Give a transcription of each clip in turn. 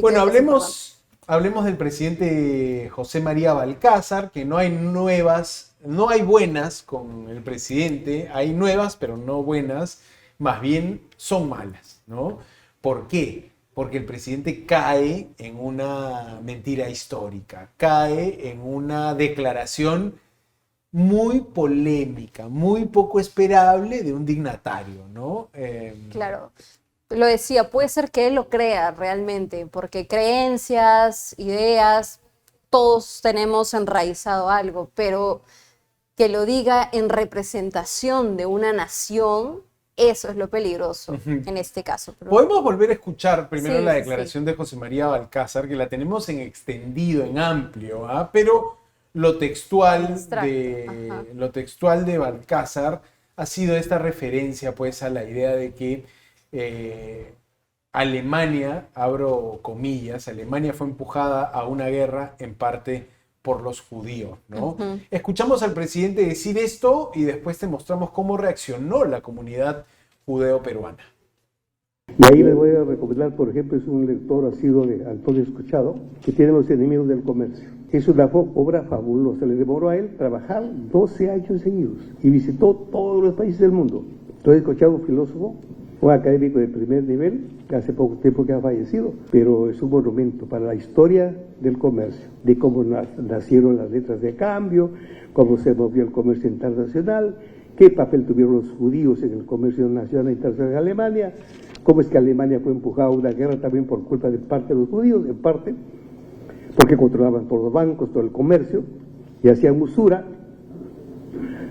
Así Bueno, que es importante. hablemos del presidente José María Balcázar, que no hay buenas con el presidente, hay nuevas, pero no buenas, más bien son malas, ¿no? ¿Por qué? Porque el presidente cae en una mentira histórica, cae en una declaración muy polémica, muy poco esperable de un dignatario, ¿no? Claro, lo decía, puede ser que él lo crea realmente, porque creencias, ideas, todos tenemos enraizado algo, pero que lo diga en representación de una nación, eso es lo peligroso Ujú. en este caso. Pero Podemos volver a escuchar primero sí, la sí, sí. declaración de José María Balcázar, que la tenemos en extendido, en amplio, ¿ah? Pero El extracto, ajá. lo textual de Balcázar ha sido esta referencia, pues, a la idea de que eh, Alemania, abro comillas, Alemania fue empujada a una guerra en parte por los judíos, ¿no? Ujú. Escuchamos al presidente decir esto y después te mostramos cómo reaccionó la comunidad judeo-peruana. Y ahí les voy a recomendar, por ejemplo, es un lector asiduo de Antonio Escuchado, que tiene Los enemigos del comercio. Es una obra fabulosa, le demoró a él trabajar 12 años seguidos y visitó todos los países del mundo. Antonio Escuchado, filósofo, un académico de primer nivel, hace poco tiempo que ha fallecido, pero es un monumento para la historia del comercio, de cómo nacieron las letras de cambio, cómo se movió el comercio internacional, qué papel tuvieron los judíos en el comercio nacional e internacional de Alemania, cómo es que Alemania fue empujada a una guerra también por culpa de parte de los judíos, en parte, porque controlaban por los bancos todo el comercio y hacían usura.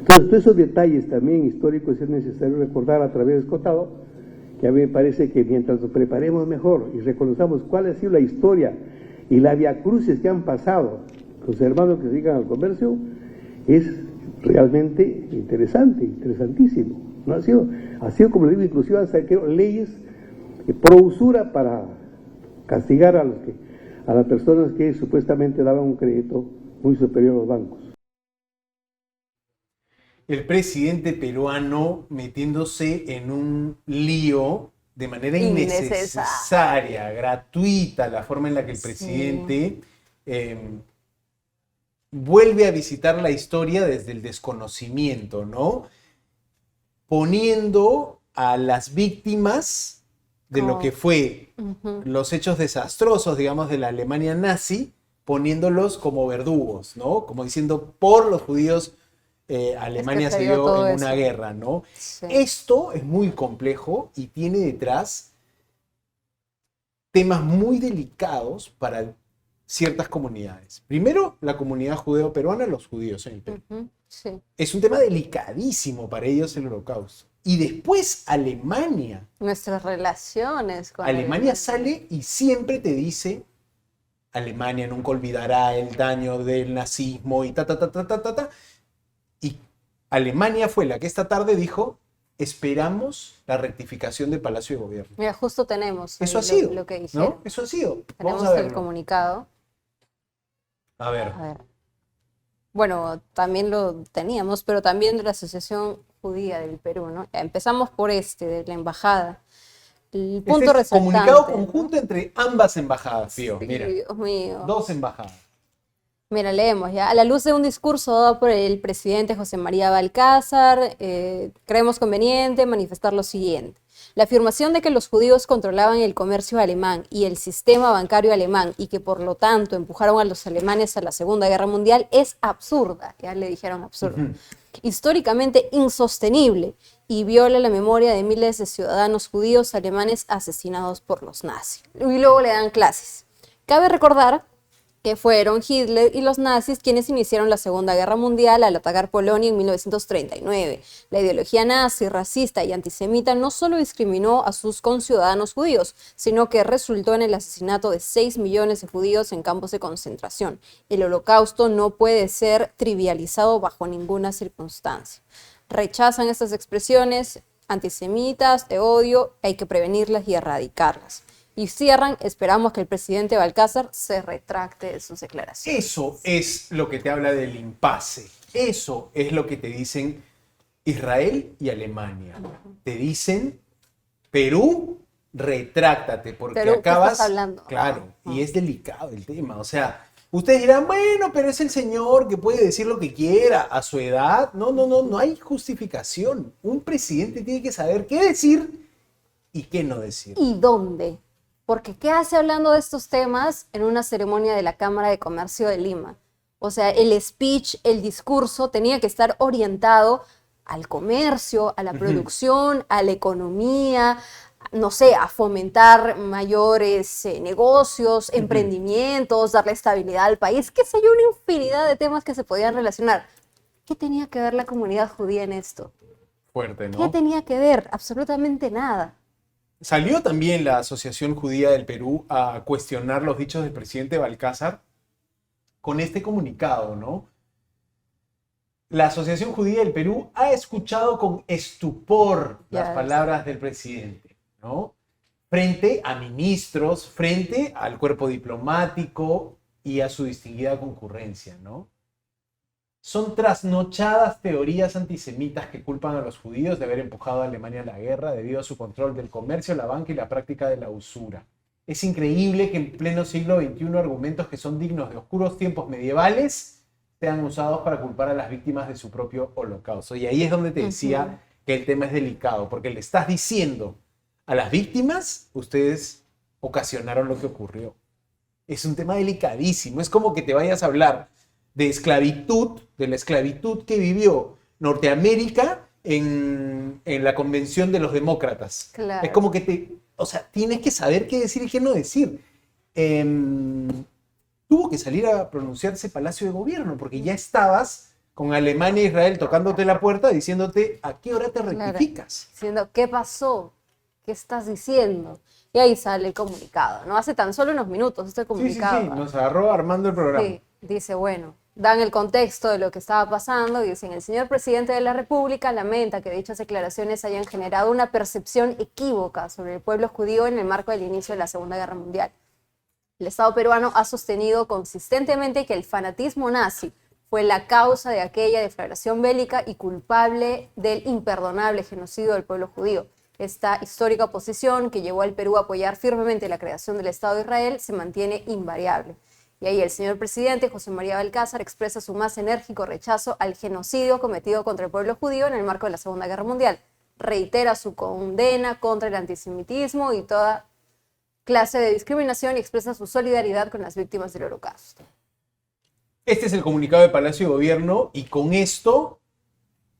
Entonces, todos esos detalles también históricos es necesario recordar a través de Escotado, que a mí me parece que mientras nos preparemos mejor y reconozcamos cuál ha sido la historia y la viacrucis que han pasado los hermanos que se dedican al comercio, es realmente interesante, interesantísimo. ¿No? Ha sido como digo, inclusive hasta que leyes pro usura para castigar a las personas que supuestamente daban un crédito muy superior a los bancos. El presidente peruano metiéndose en un lío de manera innecesaria, gratuita, la forma en la que el Sí. presidente vuelve a visitar la historia desde el desconocimiento, ¿no? Poniendo a las víctimas de lo que Como, fue ujú. los hechos desastrosos, digamos, de la Alemania nazi, poniéndolos como verdugos, ¿no? Como diciendo, por los judíos Es que Alemania se se vio vio todo en una eso. guerra, ¿no? Sí. Esto es muy complejo y tiene detrás temas muy delicados para ciertas comunidades. Primero, la comunidad judeo-peruana, los judíos en el Perú. Ujú. Sí. Es un tema delicadísimo para ellos el holocausto. Y después Alemania. Nuestras relaciones con Alemania Alemania. sale y siempre te dice, Alemania nunca olvidará el daño del nazismo y ta, ta, ta, ta, ta, ta, ta. Y Alemania fue la que esta tarde dijo, esperamos la rectificación del Palacio de Gobierno. Mira, justo tenemos Eso ahí ha sido, lo que dijeron. ¿no? Eso ha sido. Vamos Tenemos a el verlo. comunicado. A ver. A ver. Bueno, también lo teníamos, pero también de la Asociación Judía del Perú, ¿no? Empezamos por de la embajada. El Este punto es comunicado resaltante, ¿no? conjunto entre ambas embajadas, Pío. Sí, Mira, Dios mío. dos embajadas. Mira, leemos ya. A la luz de un discurso dado por el presidente José María Balcázar, creemos conveniente manifestar lo siguiente. La afirmación de que los judíos controlaban el comercio alemán y el sistema bancario alemán y que por lo tanto empujaron a los alemanes a la Segunda Guerra Mundial es absurda, ya le dijeron absurda, históricamente insostenible y viola la memoria de miles de ciudadanos judíos alemanes asesinados por los nazis. Y luego le dan clases. Cabe recordar que fueron Hitler y los nazis quienes iniciaron la Segunda Guerra Mundial al atacar Polonia en 1939. La ideología nazi, racista y antisemita no solo discriminó a sus conciudadanos judíos, sino que resultó en el asesinato de 6 millones de judíos en campos de concentración. El Holocausto no puede ser trivializado bajo ninguna circunstancia. Rechazan estas expresiones antisemitas de odio, hay que prevenirlas y erradicarlas. Y cierran, esperamos que el presidente Balcázar se retracte de sus declaraciones. Eso es lo que te habla del impasse. Eso es lo que te dicen Israel y Alemania. Te dicen, Perú retráctate, porque Pero, ¿qué acabas... estás hablando? Claro, y es delicado el tema, o sea, ustedes dirán, bueno, pero es el señor que puede decir lo que quiera a su edad. No, no, no, no hay justificación. Un presidente tiene que saber qué decir y qué no decir. ¿Y dónde? Porque ¿qué hace hablando de estos temas en una ceremonia de la Cámara de Comercio de Lima? O sea, el speech, el discurso tenía que estar orientado al comercio, a la producción, a la economía, no sé, a fomentar mayores negocios, emprendimientos, darle estabilidad al país, qué sé yo, una infinidad de temas que se podían relacionar. ¿Qué tenía que ver la comunidad judía en esto? Fuerte, ¿no? ¿Qué tenía que ver? Absolutamente nada. Salió también la Asociación Judía del Perú a cuestionar los dichos del presidente Balcázar con este comunicado, ¿no? La Asociación Judía del Perú ha escuchado con estupor las palabras del presidente, ¿no? Frente a ministros, frente al cuerpo diplomático y a su distinguida concurrencia, ¿no? Son trasnochadas teorías antisemitas que culpan a los judíos de haber empujado a Alemania a la guerra debido a su control del comercio, la banca y la práctica de la usura. Es increíble que en pleno siglo XXI argumentos que son dignos de oscuros tiempos medievales sean usados para culpar a las víctimas de su propio holocausto. Y ahí es donde te decía que el tema es delicado, porque le estás diciendo a las víctimas, ustedes ocasionaron lo que ocurrió. Es un tema delicadísimo. Es como que te vayas a hablar de esclavitud, de la esclavitud que vivió Norteamérica en la Convención de los Demócratas. Claro. Es como que o sea, tienes que saber qué decir y qué no decir. Tuvo que salir a pronunciarse Palacio de Gobierno, porque ya estabas con Alemania e Israel tocándote la puerta, diciéndote a qué hora te rectificas. Claro. Diciendo, ¿qué pasó? ¿Qué estás diciendo? Y ahí sale el comunicado, ¿no? Hace tan solo unos minutos este comunicado. Sí, nos agarró armando el programa. Sí, dice, bueno, dan el contexto de lo que estaba pasando y dicen, el señor presidente de la República lamenta que dichas declaraciones hayan generado una percepción equívoca sobre el pueblo judío en el marco del inicio de la Segunda Guerra Mundial. El Estado peruano ha sostenido consistentemente que el fanatismo nazi fue la causa de aquella declaración bélica y culpable del imperdonable genocidio del pueblo judío. Esta histórica posición que llevó al Perú a apoyar firmemente la creación del Estado de Israel se mantiene invariable. Y ahí el señor presidente José María Balcázar expresa su más enérgico rechazo al genocidio cometido contra el pueblo judío en el marco de la Segunda Guerra Mundial. Reitera su condena contra el antisemitismo y toda clase de discriminación y expresa su solidaridad con las víctimas del Holocausto. Este es el comunicado de Palacio de Gobierno y con esto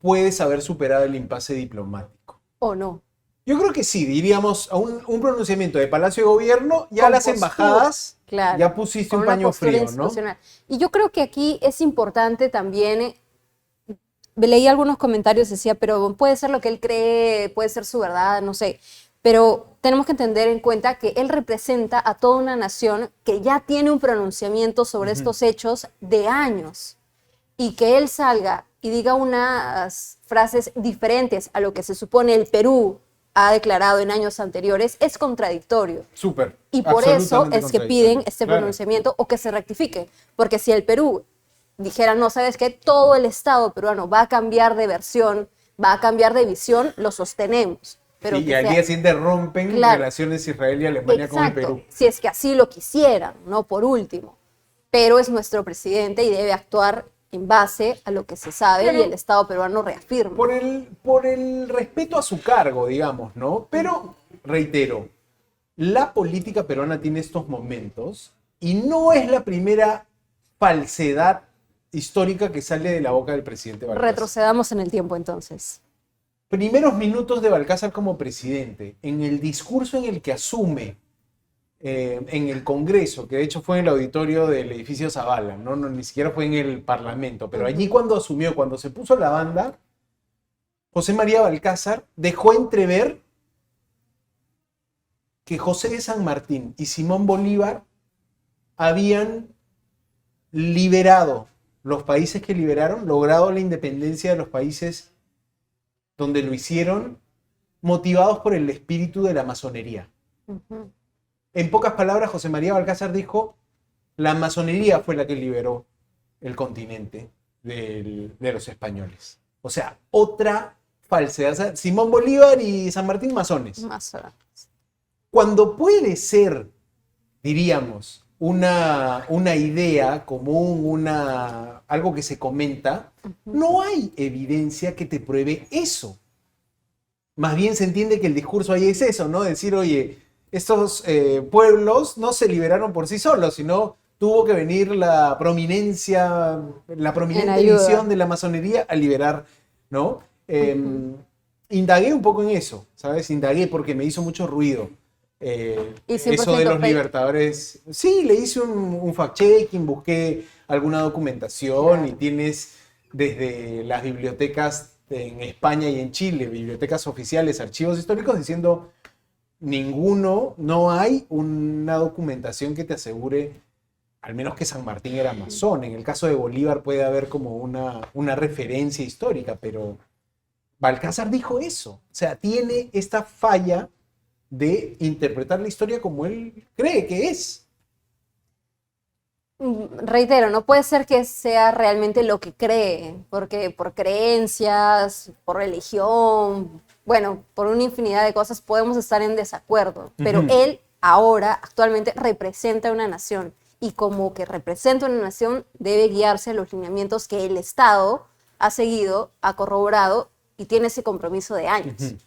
puedes haber superado el impasse diplomático. ¿O no? Yo creo que sí, diríamos, a un pronunciamiento de Palacio de Gobierno, ya Con las postura, embajadas, claro, ya pusiste con un una paño postura frío, ¿no? institucional. Y yo creo que aquí es importante también, leí algunos comentarios, decía, pero puede ser lo que él cree, puede ser su verdad, no sé, pero tenemos que tener en cuenta que él representa a toda una nación que ya tiene un pronunciamiento sobre estos hechos de años, y que él salga y diga unas frases diferentes a lo que se supone el Perú ha declarado en años anteriores, es contradictorio. Súper. Y por eso absolutamente es que piden este claro. pronunciamiento o que se rectifique. Porque si el Perú dijera, no, ¿sabes qué? Todo el Estado peruano va a cambiar de versión, va a cambiar de visión, lo sostenemos. Pero Sí, y que al sea- día siguiente rompen Claro. relaciones Israel y Alemania con el Exacto, Perú. si es que así lo quisieran, ¿no? Por último. Pero es nuestro presidente y debe actuar en base a lo que se sabe Claro. y el Estado peruano reafirma. Por el respeto a su cargo, digamos, ¿no? Pero, reitero, la política peruana tiene estos momentos y no es la primera falsedad histórica que sale de la boca del presidente Balcázar. Retrocedamos en el tiempo entonces. Primeros minutos de Balcázar como presidente, en el discurso en el que asume en el Congreso, que de hecho fue en el auditorio del edificio Zavala, ¿no? Ni siquiera fue en el Parlamento, pero allí cuando asumió, cuando se puso la banda, José María Balcázar dejó entrever que José de San Martín y Simón Bolívar habían liberado los países que liberaron, logrado la independencia de los países donde lo hicieron, motivados por el espíritu de la masonería. Ujú. En pocas palabras, José María Balcázar dijo, la masonería fue la que liberó el continente de los españoles. O sea, otra falsedad. O sea, Simón Bolívar y San Martín, masones. Más o menos. cuando puede ser, diríamos, una idea común, algo que se comenta, no hay evidencia que te pruebe eso. Más bien se entiende que el discurso ahí es eso, ¿no? Decir, oye, estos pueblos no se liberaron por sí solos, sino tuvo que venir la prominente visión de la masonería a liberar, ¿no? Indagué un poco en eso, ¿sabes? Indagué porque me hizo mucho ruido. Y Eso de 100% los fake. libertadores. Sí, le hice un fact-checking, busqué alguna documentación y Claro. tienes desde las bibliotecas en España y en Chile, bibliotecas oficiales, archivos históricos, diciendo no hay una documentación que te asegure, al menos que San Martín era masón. En el caso de Bolívar puede haber como una referencia histórica, pero Balcázar dijo eso. O sea, tiene esta falla de interpretar la historia como él cree que es. Reitero, no puede ser que sea realmente lo que cree, porque por creencias, por religión, bueno, por una infinidad de cosas podemos estar en desacuerdo, pero él ahora actualmente representa una nación y como que representa una nación debe guiarse a los lineamientos que el Estado ha seguido, ha corroborado y tiene ese compromiso de años.